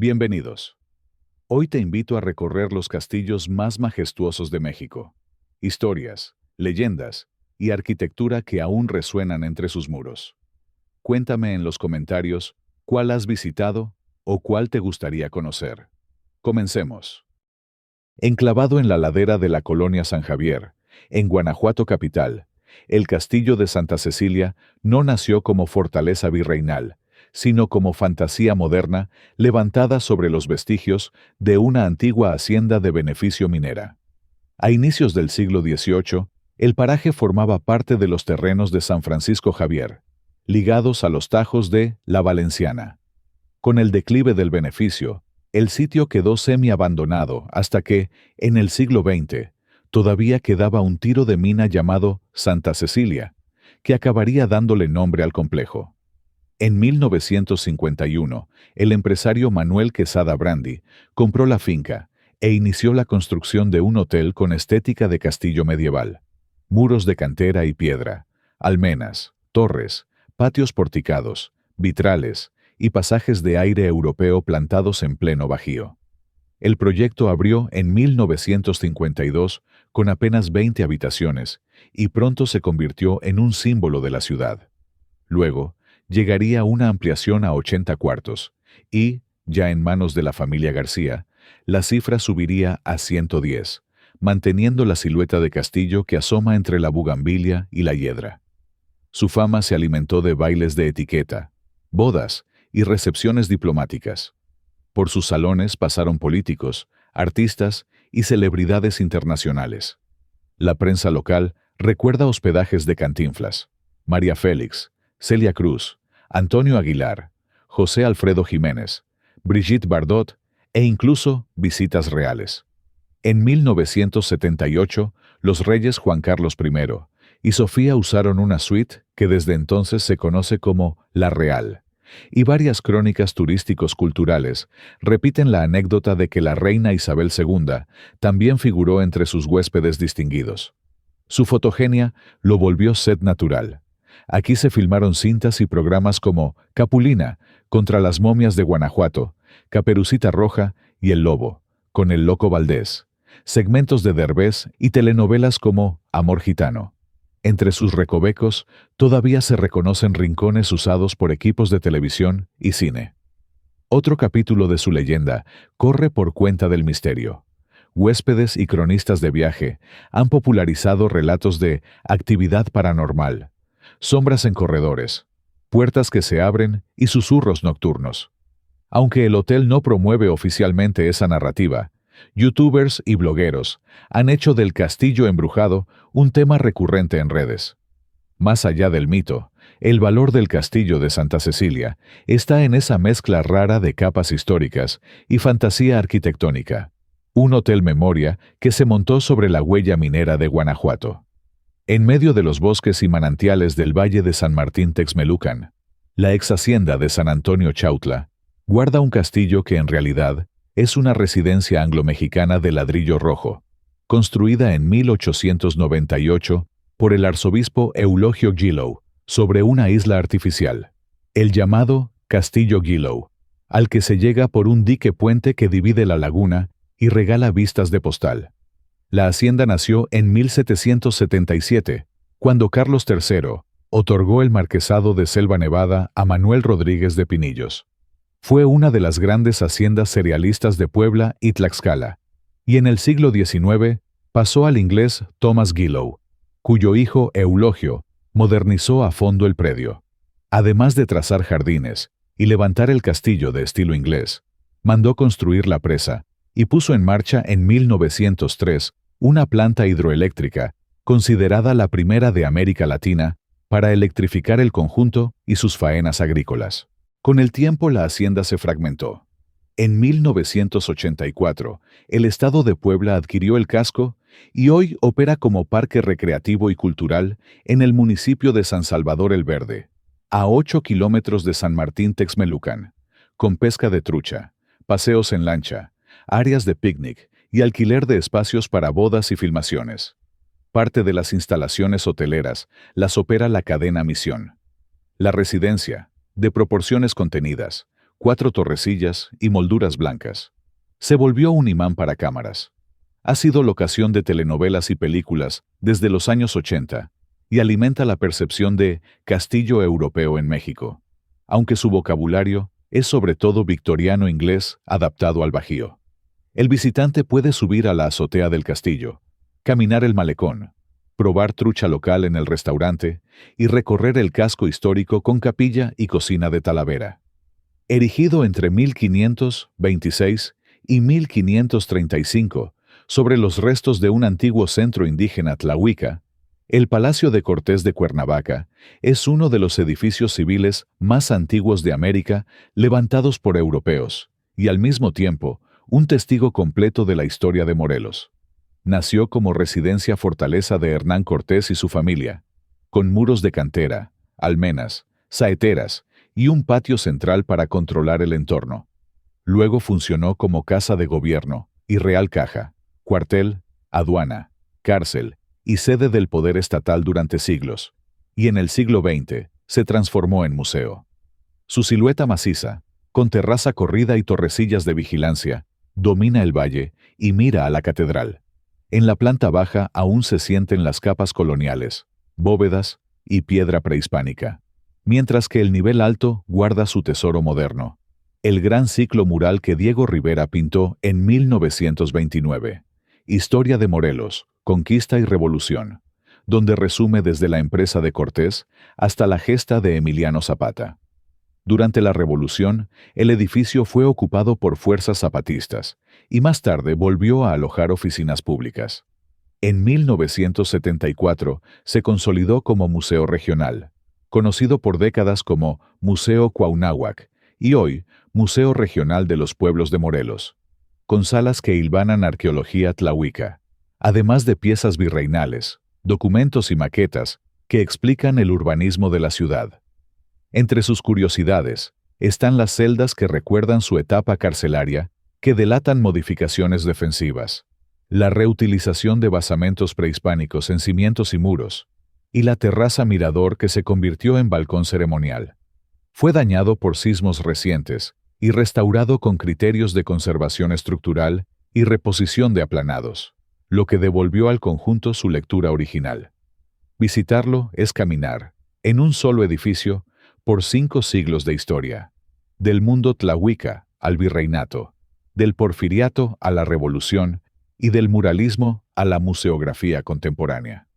Bienvenidos. Hoy te invito a recorrer los castillos más majestuosos de México. Historias, leyendas y arquitectura que aún resuenan entre sus muros. Cuéntame en los comentarios cuál has visitado o cuál te gustaría conocer. Comencemos. Enclavado en la ladera de la colonia San Javier, en Guanajuato capital, el castillo de Santa Cecilia no nació como fortaleza virreinal, sino como fantasía moderna levantada sobre los vestigios de una antigua hacienda de beneficio minera. A inicios del siglo XVIII, el paraje formaba parte de los terrenos de San Francisco Javier, ligados a los tajos de La Valenciana. Con el declive del beneficio, el sitio quedó semi-abandonado hasta que, en el siglo XX, todavía quedaba un tiro de mina llamado Santa Cecilia, que acabaría dándole nombre al complejo. En 1951, el empresario Manuel Quesada Brandi compró la finca e inició la construcción de un hotel con estética de castillo medieval. Muros de cantera y piedra, almenas, torres, patios porticados, vitrales y pasajes de aire europeo plantados en pleno Bajío. El proyecto abrió en 1952 con apenas 20 habitaciones y pronto se convirtió en un símbolo de la ciudad. Luego, llegaría una ampliación a 80 cuartos y, ya en manos de la familia García, la cifra subiría a 110, manteniendo la silueta de castillo que asoma entre la bugambilia y la hiedra. Su fama se alimentó de bailes de etiqueta, bodas y recepciones diplomáticas. Por sus salones pasaron políticos, artistas y celebridades internacionales. La prensa local recuerda hospedajes de Cantinflas, María Félix, Celia Cruz, Antonio Aguilar, José Alfredo Jiménez, Brigitte Bardot e incluso visitas reales. En 1978, los reyes Juan Carlos I y Sofía usaron una suite que desde entonces se conoce como La Real, y varias crónicas turísticos culturales repiten la anécdota de que la reina Isabel II también figuró entre sus huéspedes distinguidos. Su fotogenia lo volvió set natural. Aquí se filmaron cintas y programas como Capulina, contra las momias de Guanajuato, Caperucita Roja y El Lobo, con el Loco Valdés, segmentos de Derbez y telenovelas como Amor Gitano. Entre sus recovecos todavía se reconocen rincones usados por equipos de televisión y cine. Otro capítulo de su leyenda corre por cuenta del misterio. Huéspedes y cronistas de viaje han popularizado relatos de actividad paranormal, sombras en corredores, puertas que se abren y susurros nocturnos. Aunque el hotel no promueve oficialmente esa narrativa, youtubers y blogueros han hecho del castillo embrujado un tema recurrente en redes. Más allá del mito, el valor del castillo de Santa Cecilia está en esa mezcla rara de capas históricas y fantasía arquitectónica. Un hotel memoria que se montó sobre la huella minera de Guanajuato. En medio de los bosques y manantiales del Valle de San Martín Texmelucan, la ex hacienda de San Antonio Chautla guarda un castillo que en realidad es una residencia anglo-mexicana de ladrillo rojo, construida en 1898 por el arzobispo Eulogio Gillow sobre una isla artificial, el llamado Castillo Gillow, al que se llega por un dique puente que divide la laguna y regala vistas de postal. La hacienda nació en 1777, cuando Carlos III otorgó el marquesado de Selva Nevada a Manuel Rodríguez de Pinillos. Fue una de las grandes haciendas cerealistas de Puebla y Tlaxcala, y en el siglo XIX pasó al inglés Thomas Gillow, cuyo hijo Eulogio modernizó a fondo el predio. Además de trazar jardines y levantar el castillo de estilo inglés, mandó construir la presa y puso en marcha en 1903 una planta hidroeléctrica, considerada la primera de América Latina, para electrificar el conjunto y sus faenas agrícolas. Con el tiempo la hacienda se fragmentó. En 1984, el Estado de Puebla adquirió el casco y hoy opera como parque recreativo y cultural en el municipio de San Salvador el Verde, a 8 kilómetros de San Martín Texmelucan, con pesca de trucha, paseos en lancha, áreas de picnic y alquiler de espacios para bodas y filmaciones. Parte de las instalaciones hoteleras las opera la cadena Misión. La residencia, de proporciones contenidas, 4 torrecillas y molduras blancas. Se volvió un imán para cámaras. Ha sido locación de telenovelas y películas desde los años 80 y alimenta la percepción de castillo europeo en México, aunque su vocabulario es sobre todo victoriano inglés adaptado al Bajío. El visitante puede subir a la azotea del castillo, caminar el malecón, probar trucha local en el restaurante y recorrer el casco histórico con capilla y cocina de Talavera. Erigido entre 1526 y 1535 sobre los restos de un antiguo centro indígena tlahuica, el Palacio de Cortés de Cuernavaca es uno de los edificios civiles más antiguos de América levantados por europeos y al mismo tiempo un testigo completo de la historia de Morelos. Nació como residencia fortaleza de Hernán Cortés y su familia, con muros de cantera, almenas, saeteras y un patio central para controlar el entorno. Luego funcionó como casa de gobierno y real caja, cuartel, aduana, cárcel y sede del poder estatal durante siglos, y en el siglo XX se transformó en museo. Su silueta maciza, con terraza corrida y torrecillas de vigilancia, domina el valle y mira a la catedral. En la planta baja aún se sienten las capas coloniales, bóvedas y piedra prehispánica, mientras que el nivel alto guarda su tesoro moderno, el gran ciclo mural que Diego Rivera pintó en 1929, Historia de Morelos, Conquista y Revolución, donde resume desde la empresa de Cortés hasta la gesta de Emiliano Zapata. Durante la Revolución, el edificio fue ocupado por fuerzas zapatistas y más tarde volvió a alojar oficinas públicas. En 1974 se consolidó como museo regional, conocido por décadas como Museo Cuauhnáhuac y hoy Museo Regional de los Pueblos de Morelos, con salas que hilvanan arqueología tlahuica, además de piezas virreinales, documentos y maquetas que explican el urbanismo de la ciudad. Entre sus curiosidades están las celdas que recuerdan su etapa carcelaria, que delatan modificaciones defensivas, la reutilización de basamentos prehispánicos en cimientos y muros, y la terraza mirador que se convirtió en balcón ceremonial. Fue dañado por sismos recientes y restaurado con criterios de conservación estructural y reposición de aplanados, lo que devolvió al conjunto su lectura original. Visitarlo es caminar, en un solo edificio, por 5 siglos de historia, del mundo tlahuica al virreinato, del porfiriato a la revolución y del muralismo a la museografía contemporánea.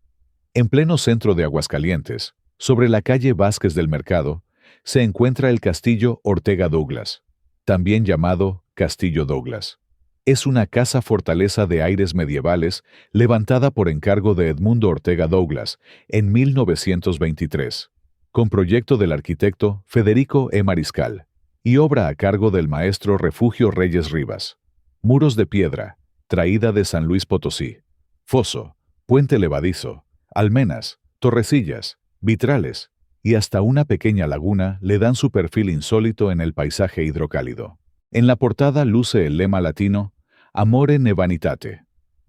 En pleno centro de Aguascalientes, sobre la calle Vázquez del Mercado, se encuentra el Castillo Ortega Douglas, también llamado Castillo Douglas. Es una casa fortaleza de aires medievales levantada por encargo de Edmundo Ortega Douglas en 1923. Con proyecto del arquitecto Federico E. Mariscal, y obra a cargo del maestro Refugio Reyes Rivas. Muros de piedra, traída de San Luis Potosí, foso, puente levadizo, almenas, torrecillas, vitrales, y hasta una pequeña laguna le dan su perfil insólito en el paisaje hidrocálido. En la portada luce el lema latino, Amore ne vanitate,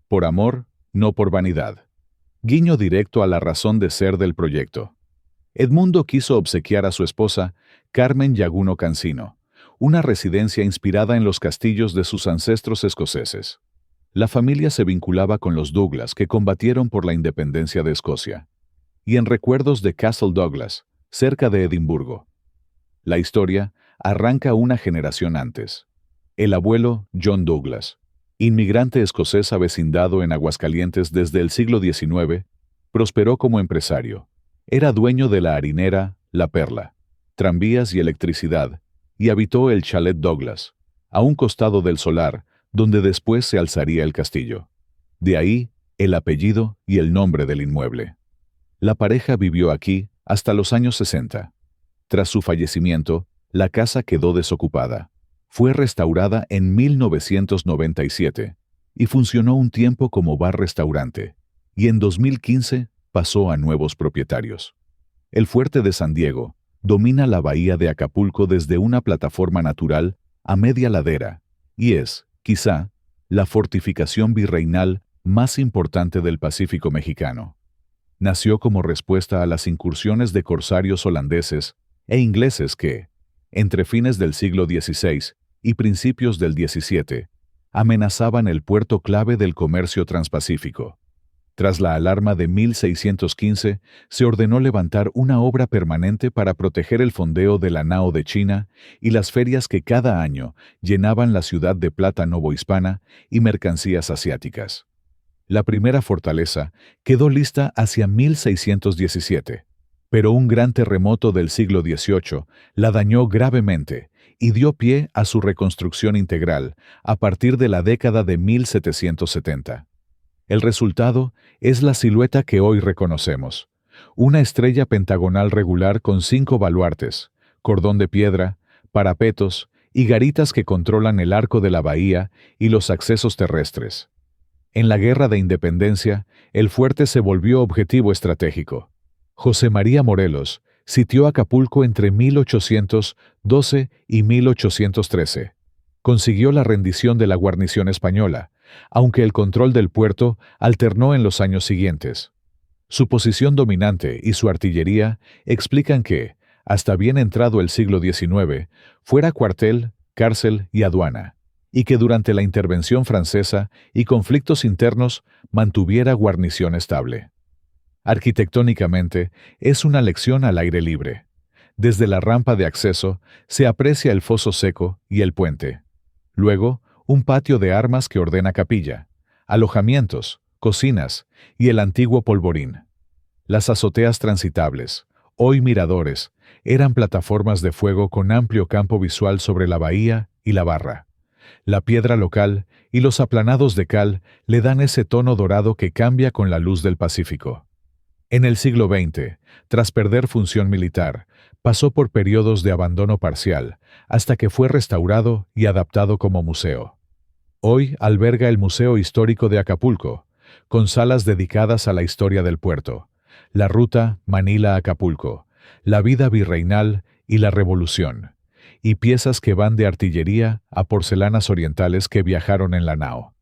por amor, no por vanidad. Guiño directo a la razón de ser del proyecto. Edmundo quiso obsequiar a su esposa, Carmen Llaguno Cancino, una residencia inspirada en los castillos de sus ancestros escoceses. La familia se vinculaba con los Douglas que combatieron por la independencia de Escocia, y en recuerdos de Castle Douglas, cerca de Edimburgo. La historia arranca una generación antes. El abuelo John Douglas, inmigrante escocés avecindado en Aguascalientes desde el siglo XIX, prosperó como empresario. Era dueño de la harinera La Perla, tranvías y electricidad, y habitó el Chalet Douglas, a un costado del solar, donde después se alzaría el castillo. De ahí, el apellido y el nombre del inmueble. La pareja vivió aquí hasta los años 60. Tras su fallecimiento, la casa quedó desocupada. Fue restaurada en 1997 y funcionó un tiempo como bar-restaurante, y en 2015 pasó a nuevos propietarios. El fuerte de San Diego domina la bahía de Acapulco desde una plataforma natural a media ladera y es, quizá, la fortificación virreinal más importante del Pacífico mexicano. Nació como respuesta a las incursiones de corsarios holandeses e ingleses que, entre fines del siglo XVI y principios del XVII, amenazaban el puerto clave del comercio transpacífico. Tras la alarma de 1615, se ordenó levantar una obra permanente para proteger el fondeo de la nao de China y las ferias que cada año llenaban la ciudad de plata novohispana y mercancías asiáticas. La primera fortaleza quedó lista hacia 1617, pero un gran terremoto del siglo XVIII la dañó gravemente y dio pie a su reconstrucción integral a partir de la década de 1770. El resultado es la silueta que hoy reconocemos: una estrella pentagonal regular con 5 baluartes, cordón de piedra, parapetos y garitas que controlan el arco de la bahía y los accesos terrestres. En la Guerra de Independencia, el fuerte se volvió objetivo estratégico. José María Morelos sitió Acapulco entre 1812 y 1813. Consiguió la rendición de la guarnición española, aunque el control del puerto alternó en los años siguientes. Su posición dominante y su artillería explican que, hasta bien entrado el siglo XIX, fuera cuartel, cárcel y aduana, y que durante la intervención francesa y conflictos internos mantuviera guarnición estable. Arquitectónicamente, es una lección al aire libre. Desde la rampa de acceso se aprecia el foso seco y el puente. Luego, un patio de armas que ordena capilla, alojamientos, cocinas y el antiguo polvorín. Las azoteas transitables, hoy miradores, eran plataformas de fuego con amplio campo visual sobre la bahía y la barra. La piedra local y los aplanados de cal le dan ese tono dorado que cambia con la luz del Pacífico. En el siglo XX, tras perder función militar, pasó por periodos de abandono parcial, hasta que fue restaurado y adaptado como museo. Hoy alberga el Museo Histórico de Acapulco, con salas dedicadas a la historia del puerto, la ruta Manila-Acapulco, la vida virreinal y la Revolución, y piezas que van de artillería a porcelanas orientales que viajaron en la nao.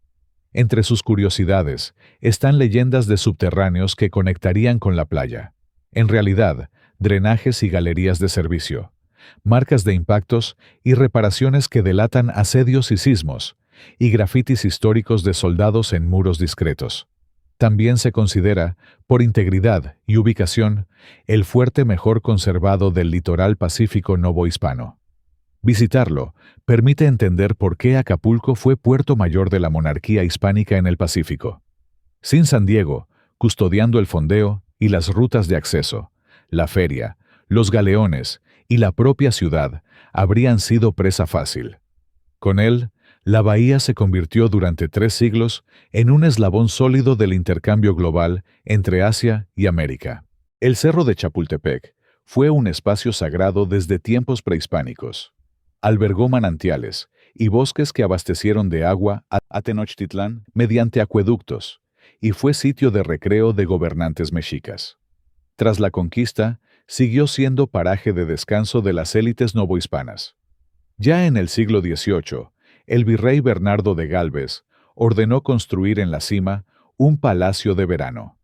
Entre sus curiosidades están leyendas de subterráneos que conectarían con la playa. En realidad, drenajes y galerías de servicio, marcas de impactos y reparaciones que delatan asedios y sismos, y grafitis históricos de soldados en muros discretos. También se considera, por integridad y ubicación, el fuerte mejor conservado del litoral pacífico novohispano. Visitarlo permite entender por qué Acapulco fue puerto mayor de la monarquía hispánica en el Pacífico. Sin San Diego, custodiando el fondeo y las rutas de acceso, la feria, los galeones y la propia ciudad habrían sido presa fácil. Con él, la bahía se convirtió durante 3 siglos en un eslabón sólido del intercambio global entre Asia y América. El Cerro de Chapultepec fue un espacio sagrado desde tiempos prehispánicos. Albergó manantiales y bosques que abastecieron de agua a Tenochtitlán mediante acueductos, y fue sitio de recreo de gobernantes mexicas. Tras la conquista, siguió siendo paraje de descanso de las élites novohispanas. Ya en el siglo XVIII, el virrey Bernardo de Gálvez ordenó construir en la cima un palacio de verano.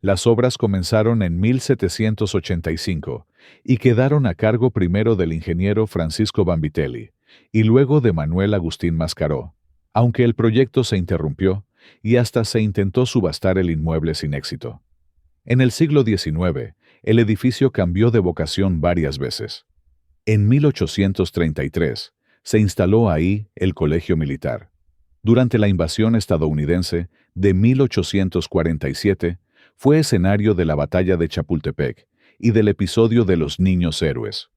Las obras comenzaron en 1785 y quedaron a cargo primero del ingeniero Francisco Vanvitelli y luego de Manuel Agustín Mascaró, aunque el proyecto se interrumpió y hasta se intentó subastar el inmueble sin éxito. En el siglo XIX, el edificio cambió de vocación varias veces. En 1833, se instaló ahí el Colegio Militar. Durante la invasión estadounidense de 1847, fue escenario de la Batalla de Chapultepec y del episodio de los Niños Héroes,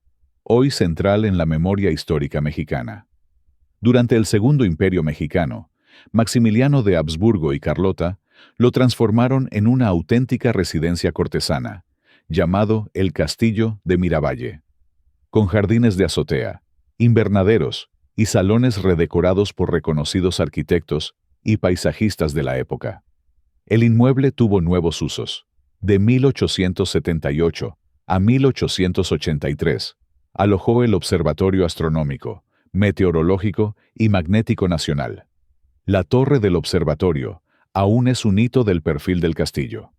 hoy central en la memoria histórica mexicana. Durante el Segundo Imperio Mexicano, Maximiliano de Habsburgo y Carlota lo transformaron en una auténtica residencia cortesana, llamado el Castillo de Miravalle, con jardines de azotea, invernaderos y salones redecorados por reconocidos arquitectos y paisajistas de la época. El inmueble tuvo nuevos usos. De 1878 a 1883, alojó el Observatorio Astronómico, Meteorológico y Magnético Nacional. La torre del observatorio aún es un hito del perfil del castillo.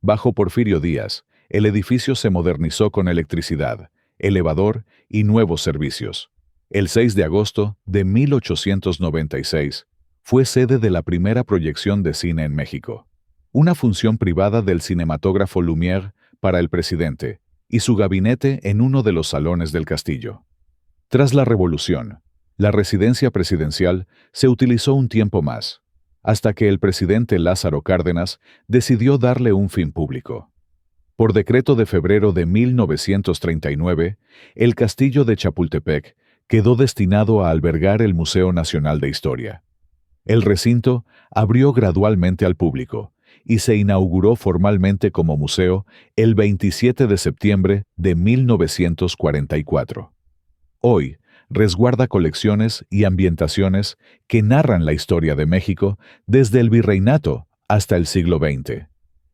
Bajo Porfirio Díaz, el edificio se modernizó con electricidad, elevador y nuevos servicios. El 6 de agosto de 1896 fue sede de la primera proyección de cine en México. Una función privada del cinematógrafo Lumière para el presidente y su gabinete en uno de los salones del castillo. Tras la Revolución, la residencia presidencial se utilizó un tiempo más, hasta que el presidente Lázaro Cárdenas decidió darle un fin público. Por decreto de febrero de 1939, el castillo de Chapultepec quedó destinado a albergar el Museo Nacional de Historia. El recinto abrió gradualmente al público y se inauguró formalmente como museo el 27 de septiembre de 1944. Hoy, resguarda colecciones y ambientaciones que narran la historia de México desde el virreinato hasta el siglo XX,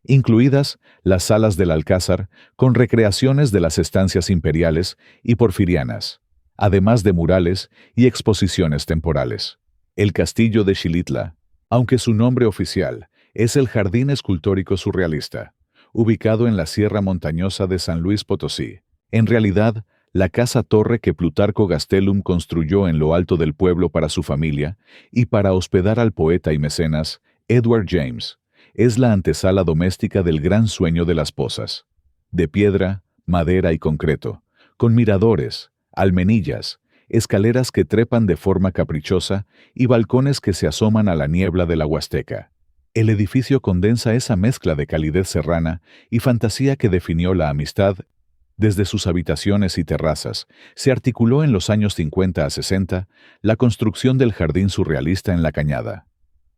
incluidas las salas del Alcázar con recreaciones de las estancias imperiales y porfirianas, además de murales y exposiciones temporales. El Castillo de Xilitla, aunque su nombre oficial es el Jardín Escultórico Surrealista, ubicado en la Sierra Montañosa de San Luis Potosí, en realidad, la casa-torre que Plutarco Gastelum construyó en lo alto del pueblo para su familia y para hospedar al poeta y mecenas Edward James, es la antesala doméstica del gran sueño de las Pozas, de piedra, madera y concreto, con miradores, almenillas, escaleras que trepan de forma caprichosa y balcones que se asoman a la niebla de la Huasteca. El edificio condensa esa mezcla de calidez serrana y fantasía que definió la amistad. Desde sus habitaciones y terrazas, se articuló en los años 50 a 60 la construcción del jardín surrealista en la Cañada.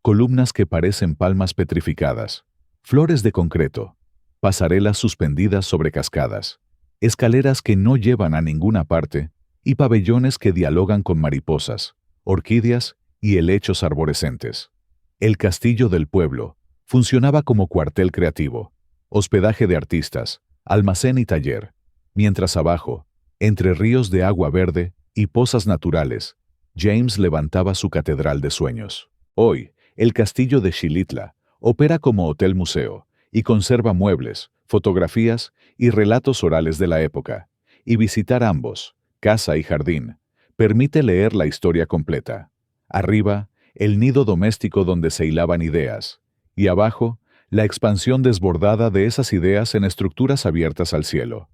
Columnas que parecen palmas petrificadas, flores de concreto, pasarelas suspendidas sobre cascadas, escaleras que no llevan a ninguna parte y pabellones que dialogan con mariposas, orquídeas y helechos arborescentes. El Castillo del Pueblo funcionaba como cuartel creativo, hospedaje de artistas, almacén y taller, mientras abajo, entre ríos de agua verde y pozas naturales, James levantaba su catedral de sueños. Hoy, el Castillo de Xilitla opera como hotel-museo y conserva muebles, fotografías y relatos orales de la época, y visitar ambos, casa y jardín, permite leer la historia completa. Arriba, el nido doméstico donde se hilaban ideas, y abajo, la expansión desbordada de esas ideas en estructuras abiertas al cielo.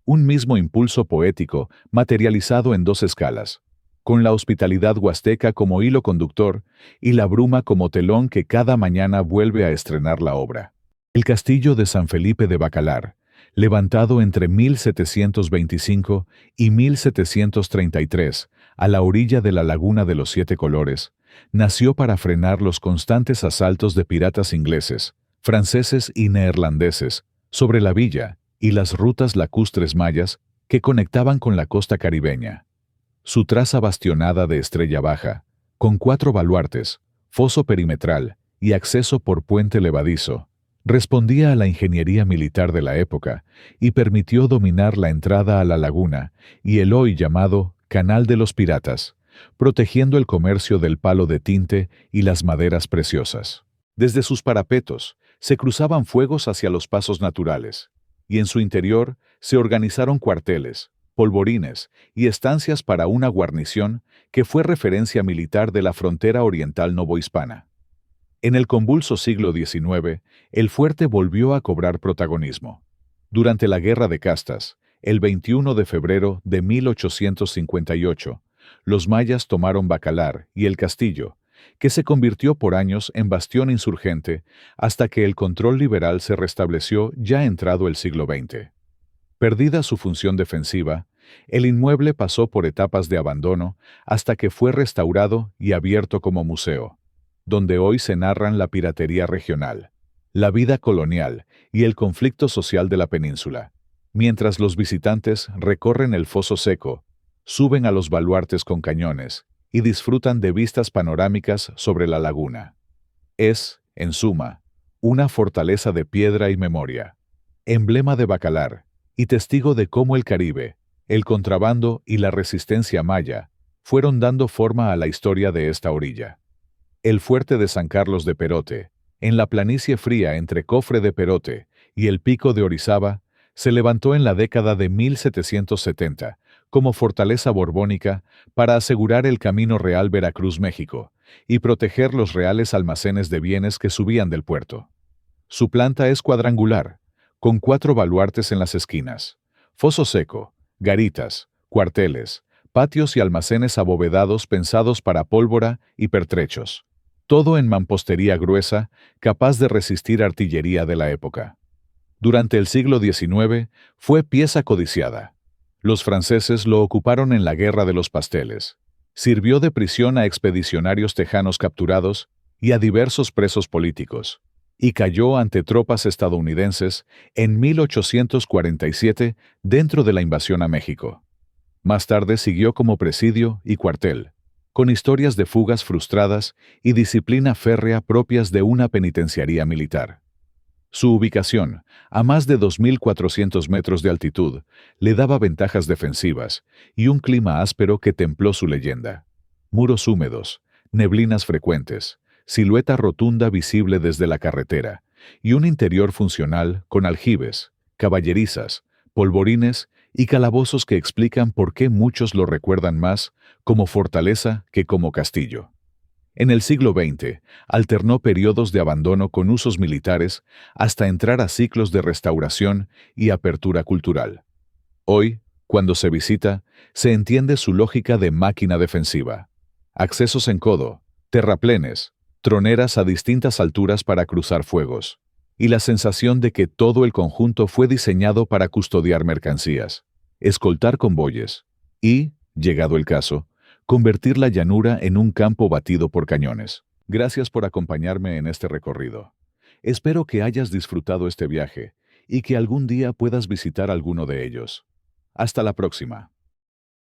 Un mismo impulso poético materializado en dos escalas, con la hospitalidad huasteca como hilo conductor y la bruma como telón que cada mañana vuelve a estrenar la obra. El castillo de San Felipe de Bacalar, levantado entre 1725 y 1733, a la orilla de la Laguna de los Siete Colores, nació para frenar los constantes asaltos de piratas ingleses, franceses y neerlandeses sobre la villa y las rutas lacustres mayas que conectaban con la costa caribeña. Su traza bastionada de estrella baja, con 4 baluartes, foso perimetral y acceso por puente levadizo, respondía a la ingeniería militar de la época y permitió dominar la entrada a la laguna y el hoy llamado Canal de los Piratas, protegiendo el comercio del palo de tinte y las maderas preciosas. Desde sus parapetos se cruzaban fuegos hacia los pasos naturales, y en su interior se organizaron cuarteles, polvorines y estancias para una guarnición que fue referencia militar de la frontera oriental novohispana. En el convulso siglo XIX, el fuerte volvió a cobrar protagonismo. Durante la Guerra de Castas, el 21 de febrero de 1858, los mayas tomaron Bacalar y el castillo, que se convirtió por años en bastión insurgente hasta que el control liberal se restableció ya entrado el siglo XX. Perdida su función defensiva, el inmueble pasó por etapas de abandono hasta que fue restaurado y abierto como museo, donde hoy se narran la piratería regional, la vida colonial y el conflicto social de la península, mientras los visitantes recorren el foso seco, suben a los baluartes con cañones y disfrutan de vistas panorámicas sobre la laguna. Es, en suma, una fortaleza de piedra y memoria, emblema de Bacalar y testigo de cómo el Caribe, el contrabando y la resistencia maya fueron dando forma a la historia de esta orilla. El fuerte de San Carlos de Perote, en la planicie fría entre Cofre de Perote y el pico de Orizaba, Se levantó en la década de 1770 como fortaleza borbónica para asegurar el camino real Veracruz-México y proteger los reales almacenes de bienes que subían del puerto. Su planta es cuadrangular, con 4 baluartes en las esquinas, foso seco, garitas, cuarteles, patios y almacenes abovedados pensados para pólvora y pertrechos. Todo en mampostería gruesa, capaz de resistir artillería de la época. Durante el siglo XIX fue pieza codiciada. Los franceses lo ocuparon en la Guerra de los Pasteles. Sirvió de prisión a expedicionarios tejanos capturados y a diversos presos políticos, y cayó ante tropas estadounidenses en 1847 dentro de la invasión a México. Más tarde siguió como presidio y cuartel, con historias de fugas frustradas y disciplina férrea propias de una penitenciaría militar. Su ubicación, a más de 2.400 metros de altitud, le daba ventajas defensivas y un clima áspero que templó su leyenda. Muros húmedos, neblinas frecuentes, silueta rotunda visible desde la carretera y un interior funcional con aljibes, caballerizas, polvorines y calabozos que explican por qué muchos lo recuerdan más como fortaleza que como castillo. En el siglo XX, alternó periodos de abandono con usos militares hasta entrar a ciclos de restauración y apertura cultural. Hoy, cuando se visita, se entiende su lógica de máquina defensiva. Accesos en codo, terraplenes, troneras a distintas alturas para cruzar fuegos, y la sensación de que todo el conjunto fue diseñado para custodiar mercancías, escoltar convoyes y, llegado el caso, convertir la llanura en un campo batido por cañones. Gracias por acompañarme en este recorrido. Espero que hayas disfrutado este viaje y que algún día puedas visitar alguno de ellos. Hasta la próxima.